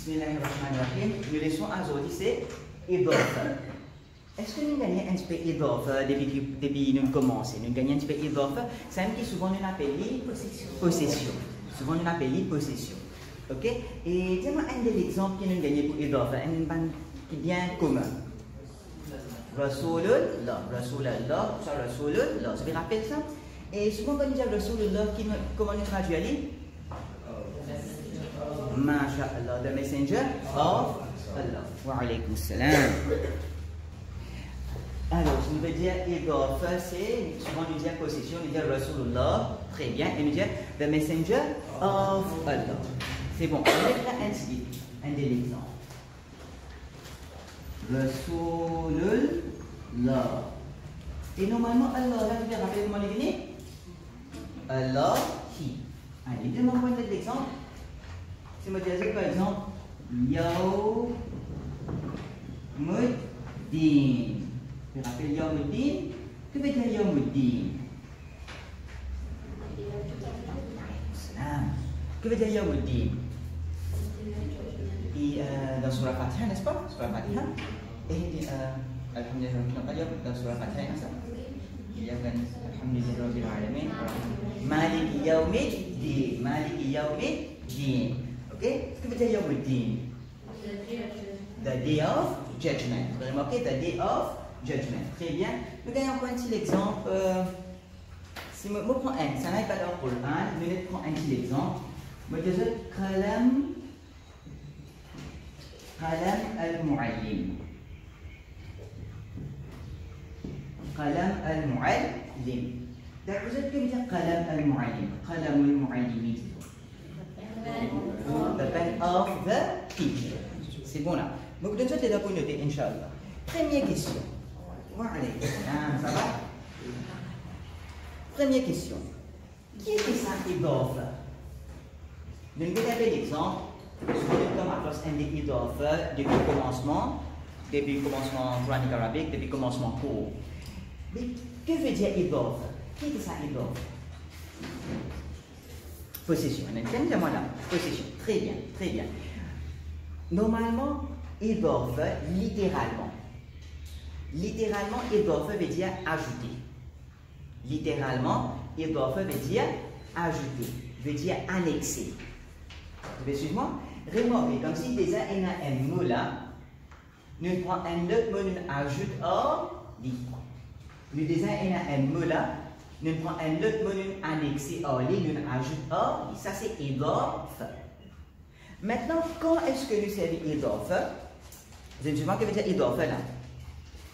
Bismillahirrahmanirrahim. Nous laissons à Zodi, c'est Idofa. Est-ce que nous gagnons un petit peu Idofa depuis nous commençons? Nous gagnons un petit peu Idofa, c'est un qui souvent nous appelle possession. Souvent nous appelle possession. Ok? Et dis-moi un des exemples que nous gagnons pour Idofa, un qui est bien commun. Rasulullah, Rasulullah, ça Rasulullah, vous vous rappelez ça? Et souvent quand nous disons Rasulullah, comment nous traduisons? MashaAllah, the messenger of Allah. Wa alaykum salam. Alors, je veux dire Idofa, c'est souvent nous dire possession, nous dire Rasulullah, très bien, et nous dire the messenger of Allah. C'est bon, on va faire un des exemples. Rasulullah. Et normalement, Allah, là, vous vous rappelez comment il est? Allah, he. Allez, demande-moi un autre exemple. Si je dis par exemple, Yawmuddin. Vous rappelez Yawmuddin? Que veut dire Yawmuddin? Que veut dire Yawmuddin? Dans Surah Fatiha, n'est-ce pas? Surah Fatiha. Et Alhamdulillah, dans Surah Fatiha, n'est-ce pas? Il y a Alhamdulillah Rabbil Alamin. Maliki Yawmuddin. Maliki Yawmuddin. Ok? Ce que veut dire Yawmuddin? The day of judgment. Vous remarquez, the day of judgment. Très bien. Nous gagnons encore un petit exemple. Si je prends un, ça n'est pas dans le Coran, mais je prends un petit exemple. Je dis Qalam al-Mu'allim. Qalam al-Mu'allim. D'accord, vous êtes que dire Qalam al-Mu'allim? Qalam al-Mu'allim. The pen of the teacher. C'est bon là. Donc, de suite, les deux pour noter, Inch'Allah. Première question. Ça va? Première question. Qui est ça Idofa? Nous avons un bel exemple. Comme à cause un des Idofa depuis le commencement coranique arabique, depuis le commencement court. Mais que veut dire Idofa? Qui est ça Idofa? Possession. Tiens-moi là. Possession. Très bien, très bien. Normalement, Idofa, littéralement, Idofa veut dire ajouter. Littéralement, Idofa veut dire ajouter, veut dire annexer. Vous pouvez suivre moi? Remarquez, comme si déjà il y a un mot là, nous prenons un autre mot, nous ajoute or, dit. Nous déjà il y a un mot là, nous prenons un autre mot, nous annexer or, nous ajoute or, dit. Ça c'est Idofa. Maintenant, quand est-ce que nous servons Idofa? Vous avez souvent que veut dire Idofa là?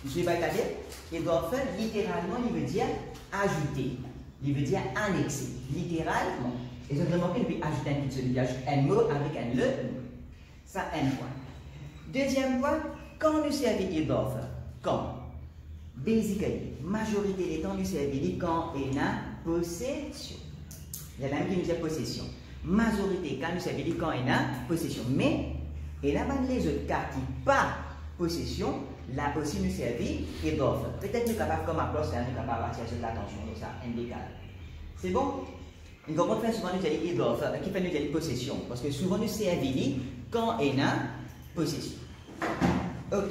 Je vais pas dire. Idofa, littéralement, il veut dire ajouter. Il veut dire annexer. Littéralement. Et vous avez remarqué, il veut ajouter un petit il ajoute un mot avec un le mot. Ça, un point. Deuxième point, quand nous servons Idofa? Quand? Basically, majorité des temps, nous servons quand il y a possession. Il y a même qui nous dit possession. Majorité, quand nous servons quand il y a possession. Mais, et là, les autres cas qui pas possession, là aussi nous servons Idofa. Peut-être nous sommes capables, comme approche, nous sommes capables d'attirer cette attention, comme ça, indécalé. C'est bon? Nous comprenons faire souvent nous servons Idofa, qui fait nous servons possession. Parce que souvent nous servons quand il y a possession. Ok.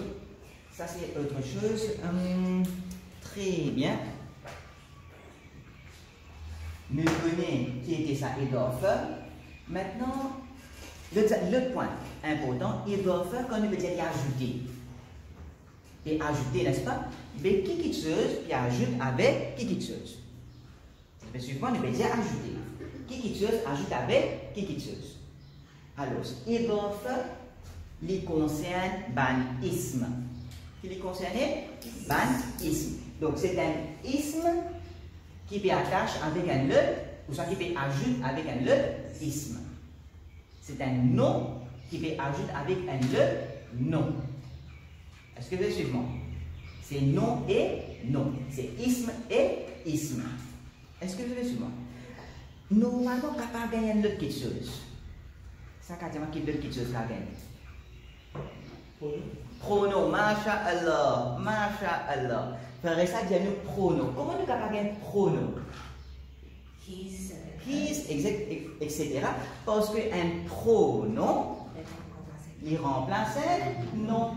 Ça c'est autre chose. Très bien. Nous connaissons qui était ça Idofa. Maintenant, le point important, Idofa, quand nous veut dire ajouter. Et ajouter, n'est-ce pas? Mais qui quitteuse, puis ajoute avec qui quitteuse. Mais suivant, nous veut dire ajouter. Qui quitteuse ajoute avec qui quitteuse. Alors, Idofa, les concerne ban ism. Qui les concerne? Ban ism. Donc, c'est un ism qui peut attacher avec un le, ou soit qui peut ajouter avec un le ism. C'est un nom qui peut ajouter avec un le nom. Est-ce que vous suivez moi? C'est nom et nom. C'est ism et ism. Est-ce que vous suivez moi? Normalement, on ne peut pas gagner une autre chose. Ça, quand on qui d'autres choses à gagner? Prono, masha'Allah, masha'Allah. Faire ça, dire nous prono. Comment nous pouvons gagner prono? His, etc. Parce qu'un pronom il remplace non.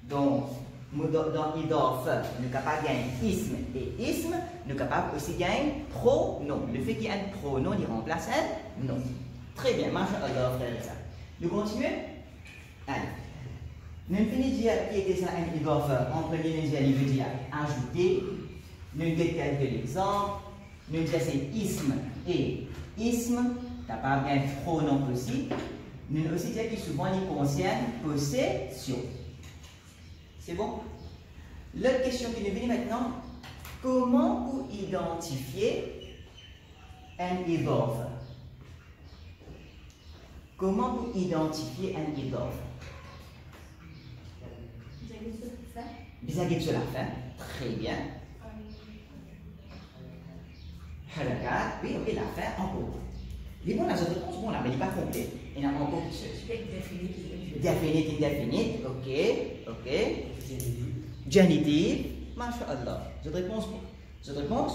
Donc, dans idorf, nous sommes capables de gagner isme et isme, nous sommes capables aussi de gagner pronom. Le fait qu'il y ait un pronom, il remplace un non. Très bien, masha'Allah, frère et ça. Nous continuons. Allez. Nous finissons de dire qui était ça un idorf. En premier, nous disons, il veut dire ajouter. Nous avons quelques exemples. Nous disons c'est isme et isme, capable d'un pronom aussi. Nous aussi disons que souvent il concerne possession. C'est bon? L'autre question qui nous vient maintenant, comment vous identifier un idorf? Comment vous identifier un idorf? Bizarre sur la fin. Très bien. Harakat, oui, ok, la fin, encore. Les bons, la réponse, bon là, mais il n'est pas complet. Il y en a encore plus. Définite, indéfinite, ok. Genitive, masha'Allah. Cette réponse, bon. Cette réponse,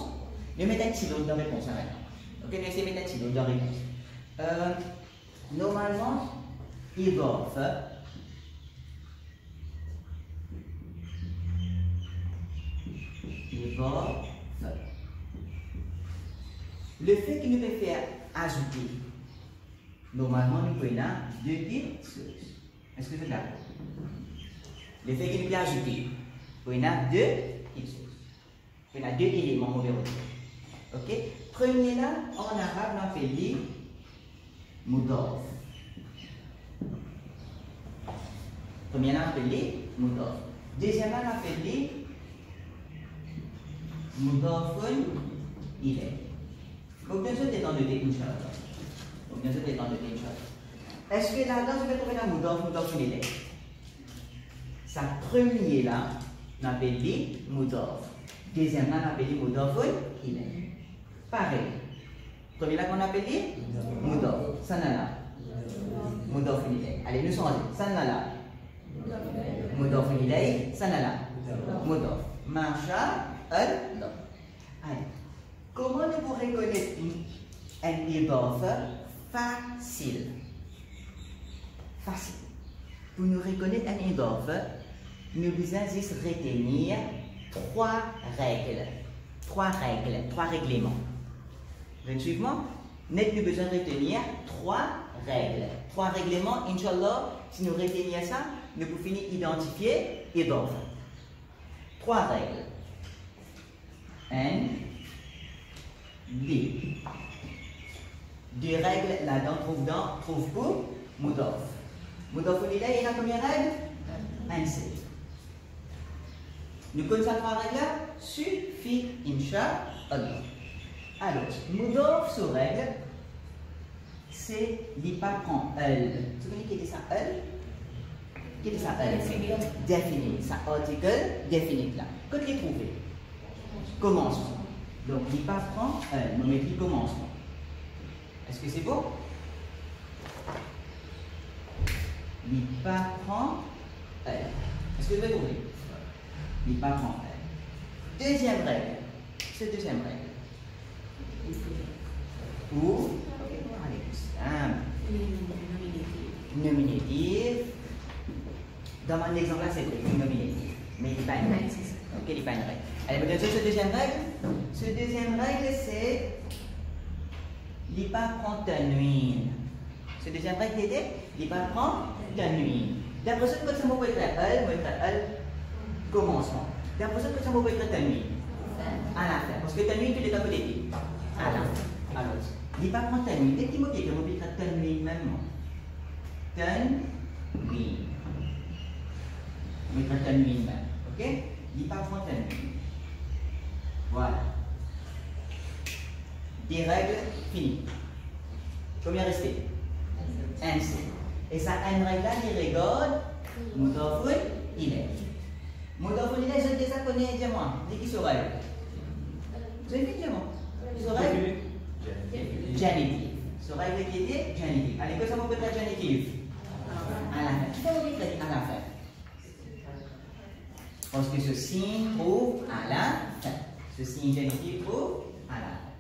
nous mettons un petit dans la réponse maintenant. Ok, nous essayons de mettre un petit dans la réponse. Normalement, idorf. Le fait qu'il nous peut faire ajouter, normalement nous pouvons deux choses. Est-ce que vous êtes d'accord? Le fait qu'il nous peut ajouter, nous pouvons deux choses. Nous avons deux éléments, on va dire. Ok? Premier là, en arabe, on appelle mudaf. Premier là, on appelle mudaf. Deuxième là, on appelle mudafun ilayh. Donc, bien sûr, t'es en deux, Inch'Allah. Donc, bien sûr, t'es en deux, Inch'Allah. Est-ce que là-dedans, je vais trouver la mudafun ilayh? Sa première là, on appelle mudaf. Deuxième là, on appelle mudafun ilayh. Pareil. Premier là, qu'on appelle mudaf. Sanala. Mudafun ilayh. Allez, nous sommes sanala. Mudafun ilayh. Sanala. Mudaf. Masha. Allah. Allez. Comment nous pourrons reconnaître un idorf facile? Facile. Pour nous reconnaître un idorf, nous devons juste retenir trois règles. Trois règlements. Vous me suivez? Nous avons besoin de retenir trois règles. Trois règlements, Inch'Allah, si nous retenions ça, nous pouvons finir identifier idorf. Trois règles. N, D. Deux règles là-dedans, trouve pour mudaf. Mudaf ilayh, il y a combien de règles? Un seul. Nous connaissons trois règles là? Suffit, Inch'Allah. Alors, mudaf sur règle, c'est l'hypacron L. Vous connaissez qui était ça L? Qui était ça L? Défini. Ça article défini là. Quand tu l'as trouvé? Commencement. Donc, l'hypacron L. On met le commencement. Est-ce que c'est beau? L'hypacron L. Est-ce que vous avez trouvé? L'hypacron L. Deuxième règle. C'est deuxième règle. Ou, allez, simple. Nominatif. Dans mon exemple là, c'est nominatif. Mais il n'est pas une règle. Ok, il n'est pas une règle. Allez, vous connaissez cette deuxième règle? Cette deuxième règle, c'est l'hypacron-tanwin. Cette deuxième règle, c'était l'hypacron-tanwin. D'après ça, quand ça m'a être L, commencement. D'après ça, quand ça m'a être tanwin. À la fin. Parce que tanwin, tu l'es à côté. À la fin. Alors, l'hypacron-tanwin, dès qu'il m'a dit que je vais être tanwin même. Tanwin. Je vais être tanwin même. Ok? L'hypacron-tanwin. Voilà. Des règles finies. Combien restait? Un seul. Et ça, une règle là, il regarde mudafun ilayh. Mudafun ilayh, je déjà connais diamant. Dis qui sera règle? Vous avez dit diamant? Sera règle? Genitive. Sera règle qui était genitive. Allez, que ça peut être genitive? À la fin. Qui faut vous dire à la fin? Parce que ce signe trouve à la fin. Ce signe genitif trouve à la fin.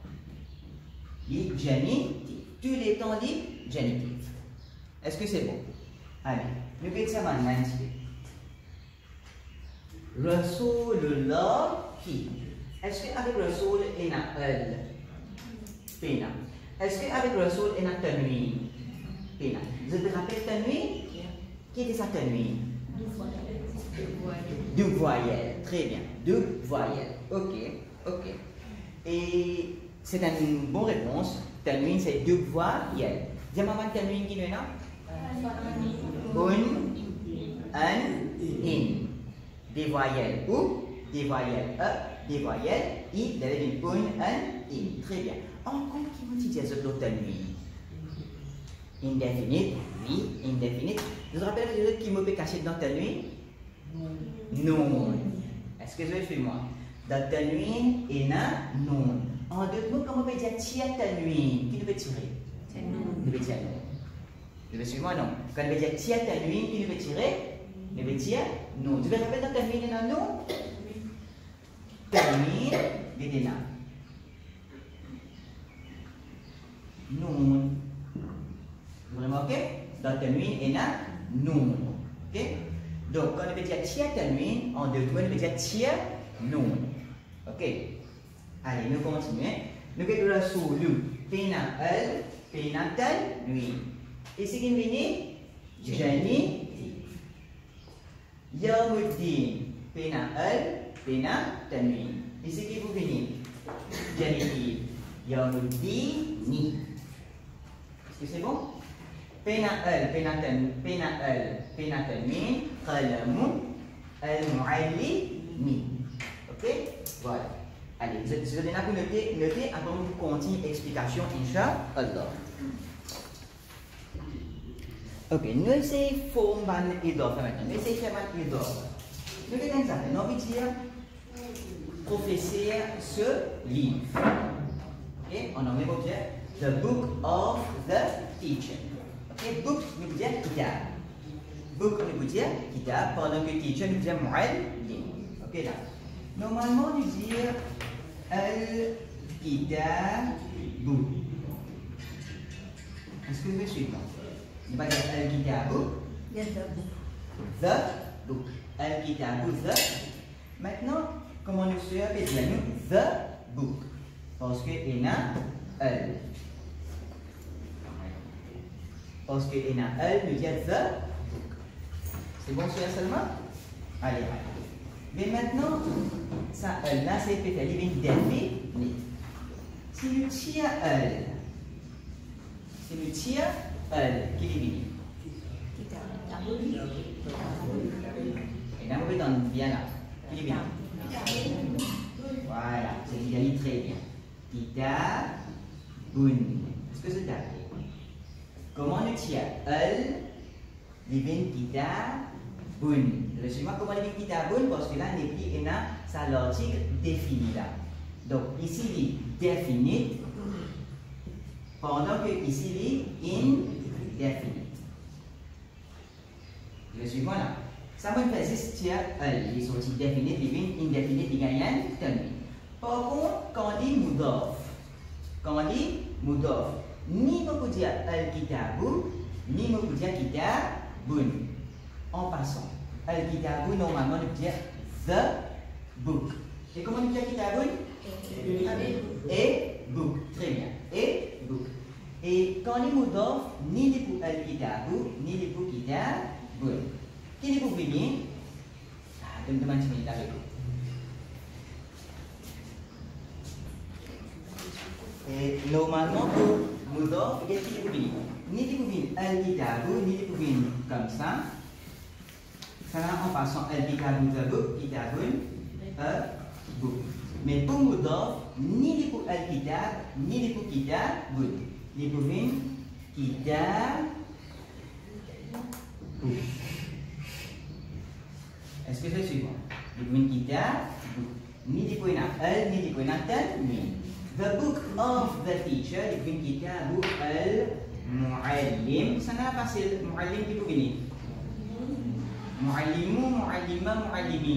Il est génitif. Tous les temps dit génitif. Est-ce que c'est bon? Allez, nous regardons ça maintenant. Rasulullah qui? Est-ce qu'avec Rasul il y a al? Pena. Est-ce qu'avec Rasul il y a tanwin? Pena. Je te rappelle tanwin? Qui est ça tanwin? Deux voyelles. Très bien. Deux voyelles. Ok. Ok. Et c'est une bonne réponse. Tanwin c'est deux voyelles. J'aimerais tanwin qui est là? Un, in. Des voyelles ou, des voyelles des voyelles i, d'aller d'une un, in. Très bien. Encore qui vous dit ce tanwin? Indefinite, oui, indefinite. Je vous rappelle que qui me peut cacher dans tanwin? Non. Est-ce que vous avez fait moi? Dans tanwin, il y a non. En deux mots, comment on peut dire tiers tanwin? Qui nous peut tirer? Nous peut tirer non. Vous avez suivi moi? Non. Quand on peut dire tiers tanwin, qui nous peut tirer? Nous peut tirer non. Tu veux rappeler dans tanwin, il y a non? Tanwin, il y a non. Vous remarquez? Dans tanwin, il y a non. Ok? Donc, quand on peut dire tiers tanwin, en deux mots, on peut dire tiers non. Ok? Allez, nous continuons. Nous allons la sous-lu. Pena al, pena tanwin. Et c'est qui vient? Jani. Yaumuddin. Pena al, pena tanwin. Et c'est qui vous venez? Jani. Yaumuddin. Est-ce que c'est bon? Pena al, pena tanwin. Qalamu al-muallimi. Ok? Voilà. Allez, je vais vous noter avant de vous continuer l'explication, Inch'Allah. Ok, nous essayons de faire un idor maintenant. Nous essayons de faire un idor. Nous allons faire, nous allons dire professeur ce livre. Ok, on en met pour dire the book of the teacher. Ok, book, nous allons dire kitab. Book, nous allons dire kitab, pendant que teacher, nous allons dire mu'allim. Ok, là. Normalement, nous dire al-kitabu. Est-ce que vous me suivez? Ne pas dire al-kitabu. The book. Al-kitabu, the. Maintenant, comment nous suivons? Nous the book. Parce qu'il y a al. Parce qu'il y a al, nous disons the book. C'est bon, celui-là seulement? Allez, allez. Mais maintenant, ça, là, c'est peut-être défini. Si nous tirons qui est venu? Et là, on peut dans bien là. Qui est venu? Voilà, c'est qu'il y a très bien. Kitabun. Est-ce que c'est ça? Comment nous tirons Livin kitabun. Laissez-moi comment livin kitabun parce que là, il y a sa l'article défini là. Donc ici, il est défini pendant que ici, il est indéfini. Laissez-moi là. Ça me fait juste tiens, il est sorti défini, livin indéfini, il gagne un tanwin. Par contre, quand on dit mudof, ni vous dire al-kitabu, ni vous dire kitabun. En passant, al-kitabu, normalement, nous dire the book. Et comment nous dire kitabun? Et book. Très bien. Et book. Et quand on dit mudof, ni les pour al-kitabu, ni les pour kitabun. Qui est pour venir? Je me demande si vous êtes avec vous. Et normalement, pour mudof, qu'est-ce qui est pour venir? Ni les pour venir al-kitabu, ni les pour venir comme ça. Ça en passant al-kitabu, the book, kitabun, a book. Mais pour mudof, ni les pour al-kitab, ni les pour kitabun. Les pour venir kitab. Est-ce que c'est suivant? Les pour venir kitab, ni les pour al, ni les pour tanwin. The book of the teacher, les pour venir kitabu al-muallim. Ça n'a pas c'est muallim qui pour venir. Muallimu, muallima, muallimi.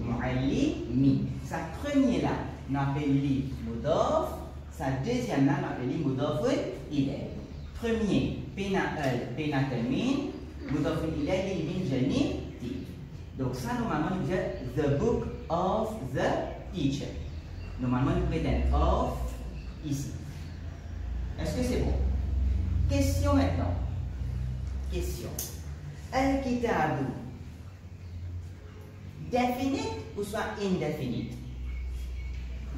Muallimi. Sa première là, on appelle li mudof. Sa deuxième là, on appelle li mudofun ilayh. Premier, pena al, pena tanwin. Mudhaf ilayh bin genitif. Donc ça, normalement, nous disons the book of the teacher. Normalement, nous mettons of ici. Est-ce que c'est bon? Question maintenant. Question. Al-kitabu. Definite ou soit indefinite?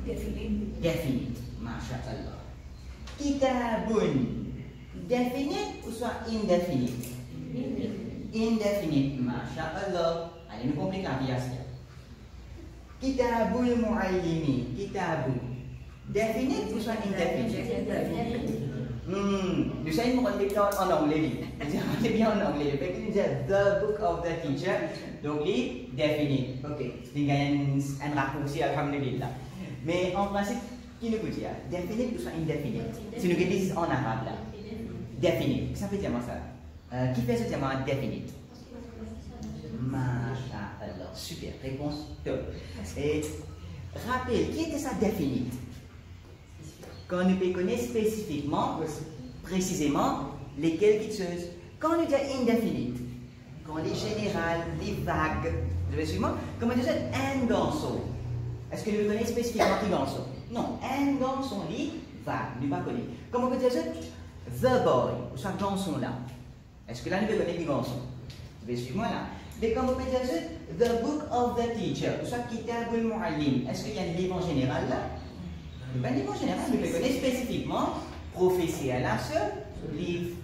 Definite. Definite. Masha'Allah. Kitabun. Definite ou soit indefinite? Indefinite. Masha'Allah. Allez, nous compliquons la vie à ça. Kitabul muallimi. Kitabun. Definite ou soit indefinite? Nous savons qu'on est bien en anglais. On est bien en anglais. Fait que nous disons the book of the teacher. Donc, les definite. Ok. Il y a un raccourci, alhamdulillah. Mais en principe, qui nous dit definite ou soit indefinite? Si nous disons en arabe là. Definite. Ça veut dire ça. Qui fait ce terme definite? Masha'Allah. Super. Réponse top. Et rappel, qui était ça definite? Quand nous connaissons spécifiquement, précisément, lesquelles quiteuses. Quand nous disons indefinite, quand les générales, les vagues, vous avez suivi moi? Comment nous disons un garçon? Est-ce que nous connaissons spécifiquement qui garçon? Non, un garçon, les vagues, nous ne pas connaître. Comment on peut dire the boy, ou soit garçon là? Est-ce que là nous connaissons qui garçon? Vous avez suivi moi là? Mais comment on peut dire the book of the teacher, ou soit kitabul muallim? Est-ce qu'il y a un livre en général là? Le livre en général, nous le connaissons spécifiquement, prophétie à la seule livre.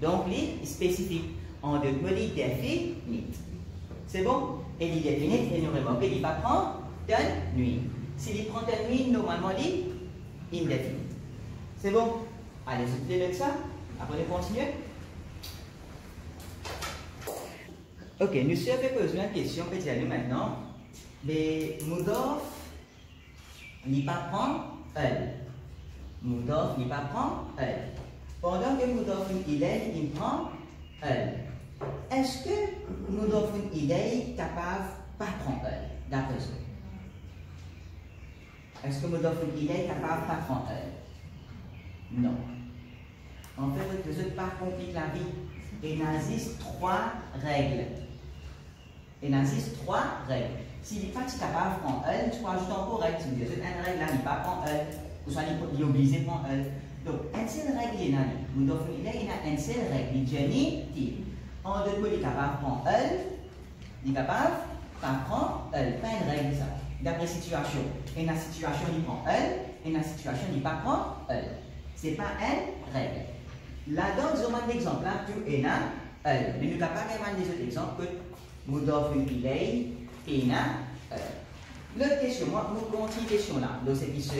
Donc, les spécifiques. En deux mots, les définites. C'est bon? Et les définites, et nous remarquons qu'il va prendre une nuit. S'il prend une nuit, normalement, il est indéfini. C'est bon? Allez, s'il vous plaît, avec ça. Après, on continue. Ok, nous avons posé une question, peut-être à nous maintenant. Les Mudhaf, il ne pas prendre elle. Mudhaf, il ne pas prendre elle. Pendant que Mudhaf ilayh, il prend elle. Est-ce que Mudhaf ilayh est capable de ne pas prendre elle, d'après ça? Est-ce que Mudhaf ilayh est capable de ne pas prendre elle? Non. En fait, vous n'êtes pas compliqué la vie. Il existe trois règles. Il existe trois règles. S'il n'est pas capable de prendre elle, tu peux ajouter encore règle. Si vous dites une règle là, il n'est pas prendre elle, ou soit il est obligé de prendre elle. Donc, une seule règle, il y a une seule règle, il est génitive. En deux mots, il est capable de prendre elle, il est capable de ne pas prendre elle. Pas une règle, ça. D'après situation. Et dans la situation, il prend elle, et dans la situation, il ne pas prendre elle. Ce n'est pas une règle. Là-dedans, nous avons un exemple là, tu es là, elle. Mais nous n'avons pas vraiment des autres exemples que Mudhaf ilayh. Et là, l'autre question, moi, nous avons une question là. Donc, c'est qui sur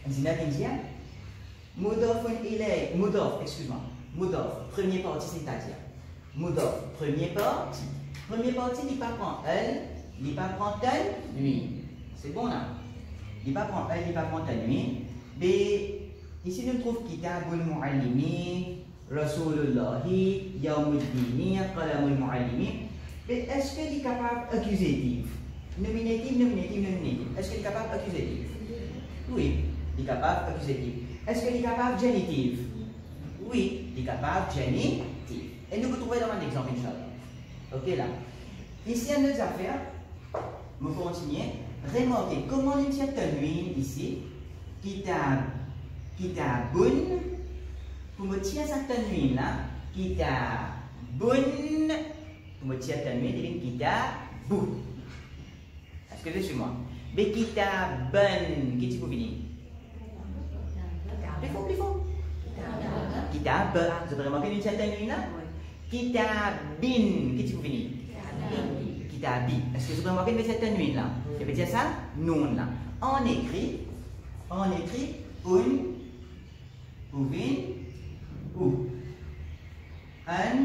Zinat India. Mudhaf ilayh, Mudhaf, excuse-moi. Mudhaf, première partie, c'est-à-dire. Mudhaf, première partie. Première partie, il ne pas prendre elle, il ne pas prendre elle, nuit. C'est bon là. Il ne pas prendre elle, il ne pas prendre elle, nuit. Mais ici, nous trouvons Kitabul Muallimi, Rasulullahi, Yawmuddini, Qalamul Muallimi. Mais est-ce qu'il est capable d'accusatif? Nominatif, nominatif, nominatif. Est-ce qu'il est capable d'accusatif? Oui, il est capable d'accusatif. Est-ce qu'il est capable de génitif? Oui, il est capable de génitif. Et nous vous trouvons dans un exemple, Inch'Allah. Ok là. Ici, à nos affaires, nous continuons. Remarquez comment nous tient nuit ici. Kitabun. Pour me tirer cette nuit là. Kitabun. Pour me tirer cette nuit, il devient kitabun. Est-ce que vous suivez moi? Mais kitaban. Qui tu peux venir? Plus fort. Kitab. Vous avez remarqué une certaine nuit là? Kitabin. Qui tu peux venir? Kitabi. Est-ce que vous avez remarqué une certaine nuit là? Ça veut dire ça? Non là. On écrit un, ouvin, ou. Un,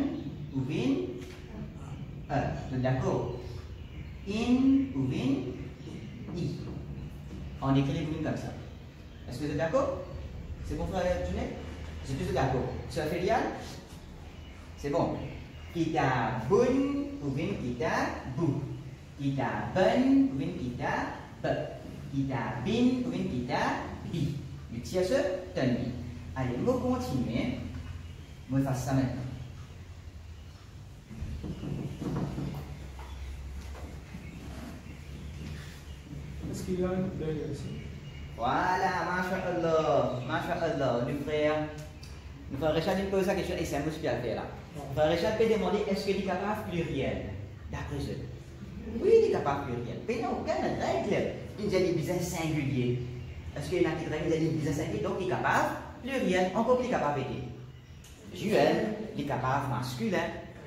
ouvin, un. D'accord? In, ouvin, i. On écrit les lignes comme ça. Est-ce que vous êtes d'accord? C'est bon, frère Junet? Vous êtes tous d'accord? Sœur Félial? C'est bon. Kitabun, ouvin, kitabu. Kitaban, ouvin, kitab. Kitabin, ouvin, kitabi. Le tiers se tenir. Allez, nous continuons. Moi, je fasse ça maintenant. Istilah dari asing. Voilà, masha'Allah, masha'Allah. Le frère Richard il pose la question, et c'est un mot bien fait là. Le frère Richard peut demander est-ce qu'il est capable pluriel? D'après eux. Oui, il est capable pluriel. Mais il n'y a aucune règle. Il y a des business singuliers. Est-ce qu'il y a une règle, il y a des business singuliers, donc il est capable pluriel, encore plus capable aider. Duel, il est capable masculin,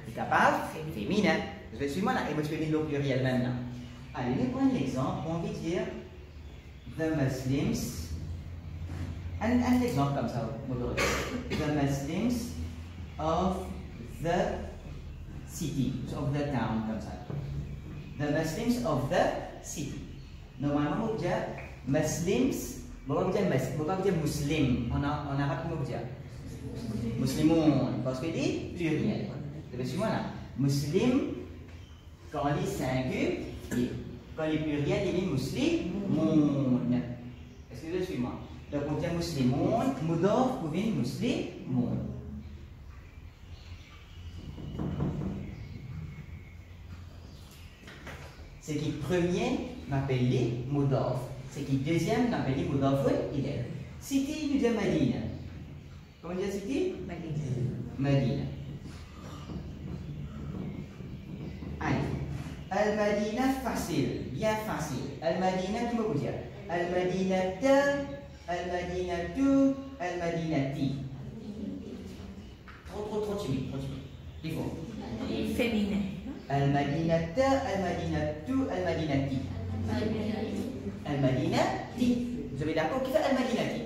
il est capable féminin. Je vais suivre là, et moi je vais dire le pluriel maintenant. Allez, nous prenons l'exemple, on va dire the Muslims. Un exemple comme ça, the Muslims of the city, of the town, comme ça. The Muslims of the city. Normalement, on va dire Muslims, on va pas dire muslim, en arabe, on va dire muslimoun, parce qu'il dit pluriel. Vous avez suivi là? Muslim, quand on dit singulier, quand il est pluriel, il dit muslimoun. Est-ce que vous suivez moi? Donc on dit muslimoun, mudaf pour venir muslimoun. C'est qui premier m'appelle mudaf. C'est qui deuxième m'appelle mudaf ilay. Cité nous dit Madina. Comment dire cité? Madina. Allez. Al-Madina facile, bien facile. Al-Madina, qui va vous dire? Al-Madinata, Al-Madinatu, Al-Madinati. Trop timide, trop timide. Il faut. Féminin. Al-Madinata, Al-Madinatu, Al-Madinati. Al-Madinati. Vous avez d'accord? Qui fait Al-Madinati?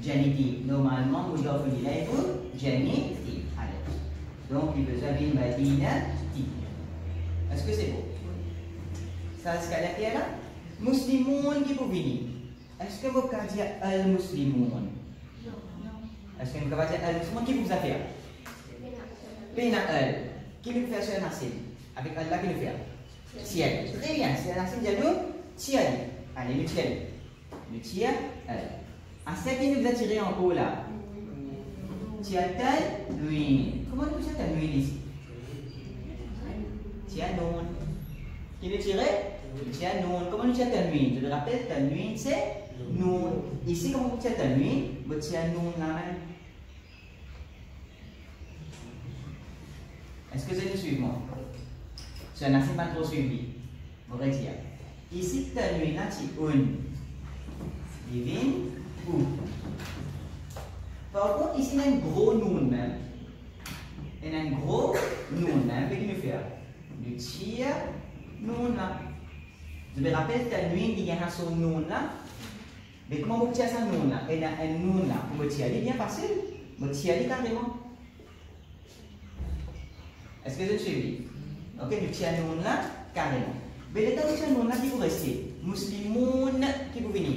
Génitif. Normalement, vous devez vous dire vous, génitif. Allez. Donc, il vous avez Madinati. Est-ce que c'est beau? Ça, c'est ce qu'il y a là? Muslimoun qui peut venir. Est-ce que vous pouvez dire al-Muslimoun? Est-ce que vous pouvez dire al-Muslimoun? Qui vous a fait? Pena al. Qui nous fait ce nasim? Avec Allah qui nous fait? Tiel. Très bien. C'est un nasim de nous. Tiel. Allez, le tiel. Le tiel. À ce qui nous a tiré en haut là. Tiatal, lui. Comment nous tiatal, lui ici? Tianoun. Qui nous tirait? Tianoun. Comment nous tient tanwin? Je le rappelle, tanwin c'est noun. Ici, comment vous tient tanwin? Vous tianoun là même. Est-ce que vous allez suivre moi? C'est un assez pas trop suivi. On va dire. Ici, tanwin là, c'est un. Divin ou. Par contre, ici, il y a un gros noun même. Il y a un gros noun même. Qu'est-ce qu'il nous fait? Le tir, noun là. Je me rappelle tanwin, il y a son noun là. Mais comment vous tirez ça noun là? Il y a un noun là. Vous me tirez bien facile. Vous tirez carrément. Est-ce que vous suivez? Ok, vous tirez noun là carrément. Mais le temps où vous noun là, qui vous restez? Muslimoun, qui vous venez?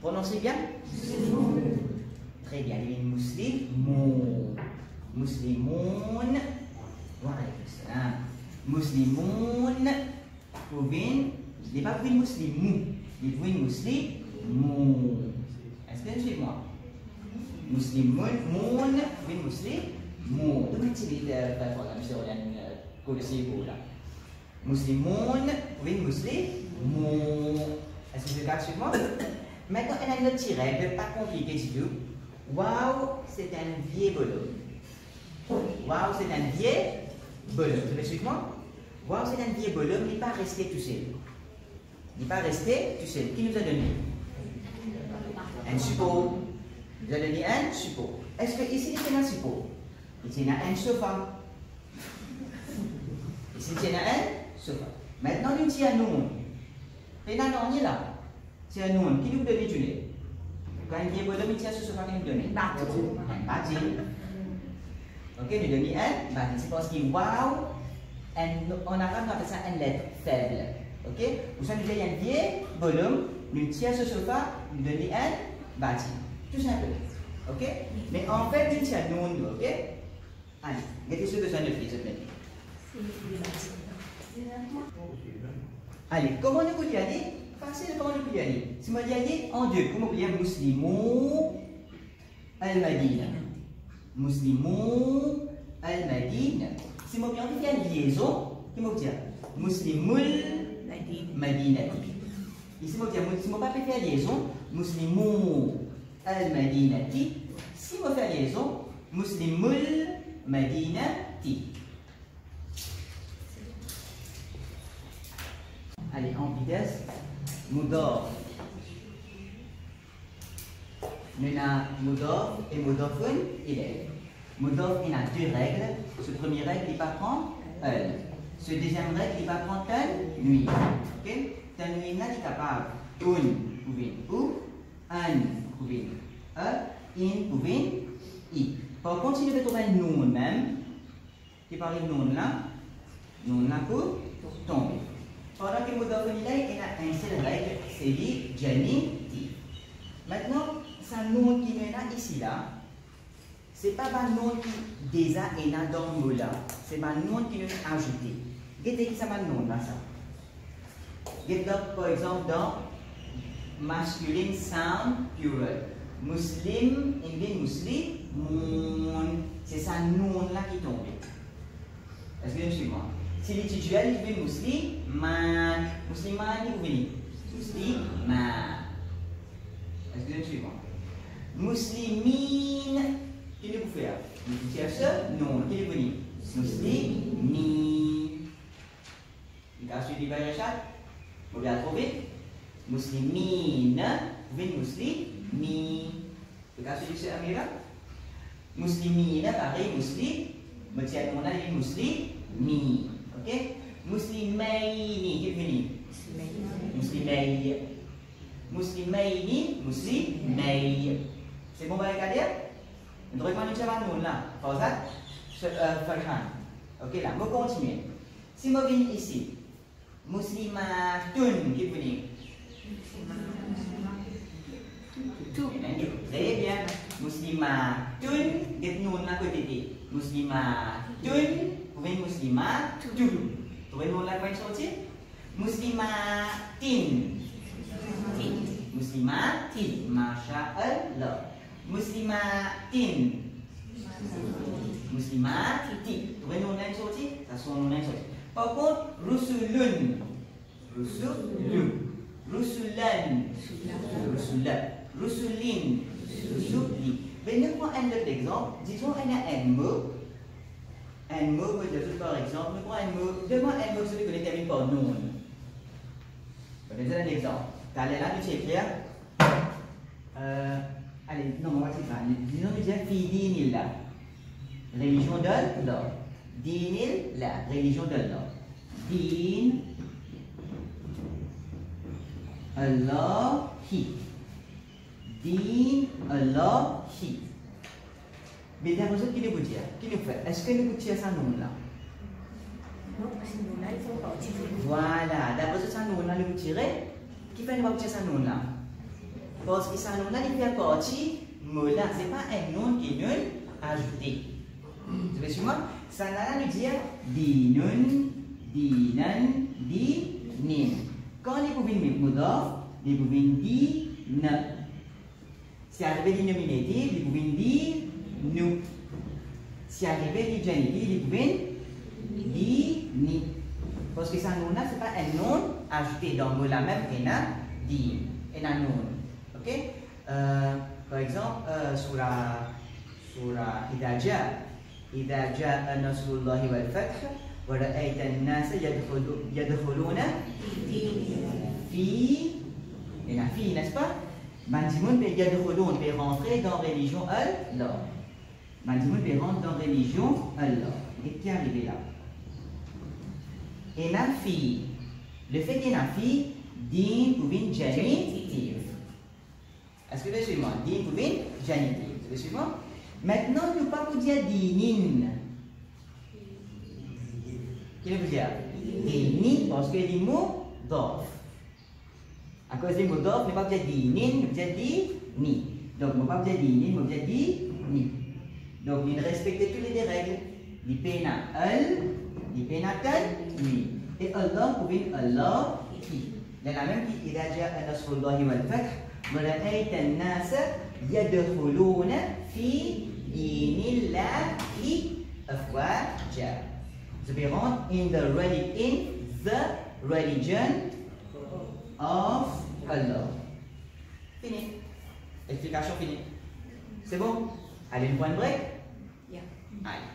Prononcez bien? Très bien, il y a muslimoun. Muslimoun. Voilà, Muslimoun, pouvin, je n'ai pas pris muslimou, il faut une muslimou. Est-ce que vous suivez moi? Muslimoun, moun, pouvin muslimou. Donc, c'est une monsieur Renan, là. Muslimoun, pouvin muslimou. Est-ce que vous regardez sur moi? Maintenant, il y a une autre règle, pas compliquée du tout. Waouh, c'est un vieil bonhomme. Waouh, c'est un vieil bonhomme. Vous me suivez moi? Waouh, c'est un vieil bonhomme, il n'est pas resté tout seul. Il n'est pas resté tout seul. Qui nous a donné? Un suppôt. Il nous a donné un suppôt. Est-ce que ici, il y a un suppôt? Ici, il y a un sofa. Ici, il y a un sofa. Maintenant, nous avons un nom. Et là, on est là. C'est un nom. Qui nous donne du lait? Quand un vieil bonhomme, il tient ce sofa, qui nous donne? Un bâti. Ok, nous donnons un bâti. C'est parce qu'il wow. En arabe, on appelle ça une lettre faible. Ok? Vous savez, il y a un vieil bonhomme, nous tient ce sofa, nous donnons un bâti. Tout simplement. Ok? Mais en fait, nous tient nous, ok? Allez, mettez ce besoin de faire, s'il vous plaît. Allez, comment nous pouvons y aller? Facile, comment nous pouvons y aller? Si moi y aller en deux, comment vous dire Muslimou al-Madina? Muslimou al-Madina. Si moi bien faire une liaison, qui me dire Muslimoul Madinati. Ici, je ne vais pas faire liaison. Muslimu al-Madinati. Si je fais liaison, Muslimul Madinati. Allez, en vitesse. Mudaf. Nous avons Mudaf et Mudafun ilayh. Mudaf, il a deux règles. Ce premier règle, il va prendre al. Ce deuxième règle, il va prendre tanwin. Ok? Tanwin là, il est capable. Pouvin ou, an pouvin in pouvin i. Par contre, si je vais trouver un nom même, qui parle de nom là pour tomber. Pendant que le Mudaf ilayh, il a une seule règle, c'est dit janitif. Maintenant, c'est un nom qui est là ici là. Ce n'est pas un nom qui déjà est là dans le mot là. C'est un nom qui est ajouté. Regardez qui c'est un nom là ça. Regardez par exemple dans masculine sound plural. Muslim, Indian muslim, c'est ça nom là qui tombe. Est-ce que vous suivez moi? Si les titulaires ils viennent musliman, musliman ils viennent musliman. Est-ce que vous suivez moi? Muslimin, qu'est-ce que vous faites? Vous cherchez non, qu'est-ce que vous dites? Muslimi. Vous avez suivi le chat? Vous l'avez trouvé? Muslimin, vous dites muslimi. Vous avez suivi ce Amira? Muslimina, pareil, muslim. Mais si on a dit muslimi. Ok? Muslimaini, qu'est-ce que vous dites? Muslimaini. Muslimaini, muslimai. C'est bon, balik à dire? Nous devons nous faire un nom là. Fauzat, Farhan. Ok, là, on continue. Si je viens ici, muslimatun, qu'est-ce que vous dites? Très bien. Muslimatun, qu'est-ce que nous avons côté? Muslimatun, vous venez muslimatun. Vous voyez nous là quoi sortir? Muslimatin. Muslimatin, Masya Allah. Muslimatin. Muslimatin. Vous voyez nous là sortir? Ça sonne nous là sortir. Par contre, rusulun. Rusulun. Rusulan. Rusulan. Rusulin. Rusuli. Venez prendre un autre exemple. Disons qu'il y a un mot. Un mot, par exemple, nous prenons un mot. Demande un mot celui que l'on termine par non. Je vais vous donner un exemple. Allez, là, tu écrire. Allez, non, on va dire ça. Disons que tu dis Fidinillah. Religion d'Allah. Dinillah. Religion d'Allah. Din. Allahi. Din Allahi. Mais d'abord, qui nous dit? Qui nous fait? Est-ce que nous tirons ça nom là? Non, parce que nous là, il faut pas tirer. Voilà, d'abord, ça nom là, nous tirer. Qui fait nous pas tirer ça nom là? Parce que ça nom là, il fait partie mot là. Ce n'est pas un nom qui est nul ajouté. Vous voyez moi? Ça là, nous dit dinun, dinan, dinin. Quand les pouvines mudaf, les pouvines din. Si arrivé du nominatif, les pouvines dire nous. Si arrivé du génitif, les pouvines dire ni. Parce que ça nom là, ce n'est pas un nom ajouté dans le mot là même, et un dit, et un nom. Ok? Par exemple, sur la إذا جاء نصر الله والفتح ورأيت الناس يدخلون في n'est-ce pas? Mandimoun peut yadkhulun peut rentrer dans religion Allah. Mandimoun peut rentrer dans religion Allah. Et qui est arrivé là? Et nafi, le fait que nafi din pouvine janitif. Est-ce que vous suivez moi? Din pouvine janitif. Vous suivez moi? Maintenant, nous ne pouvons pas vous dire dinin. Qu'est-ce que vous dire? Dini, parce que les mots d'off. À cause des mots d'off, nous ne pouvons pas dire dinin, nous pouvons dire dini. Donc, nous ne pouvons pas dire dinin, nous pouvons dire dini. Donc, il respecte toutes les règles. Il pena al, il pena tal, lui. Et Allah, vous pouvez Allah qui. Il y en a même qui, il a déjà un nasrullahi wal fath, ورأيت الناس يدخلون في دين الله أفواجا. So we run in the religion of Allah. Fini. Explication finie. C'est bon? Allez, une point de break? Yeah. Allez.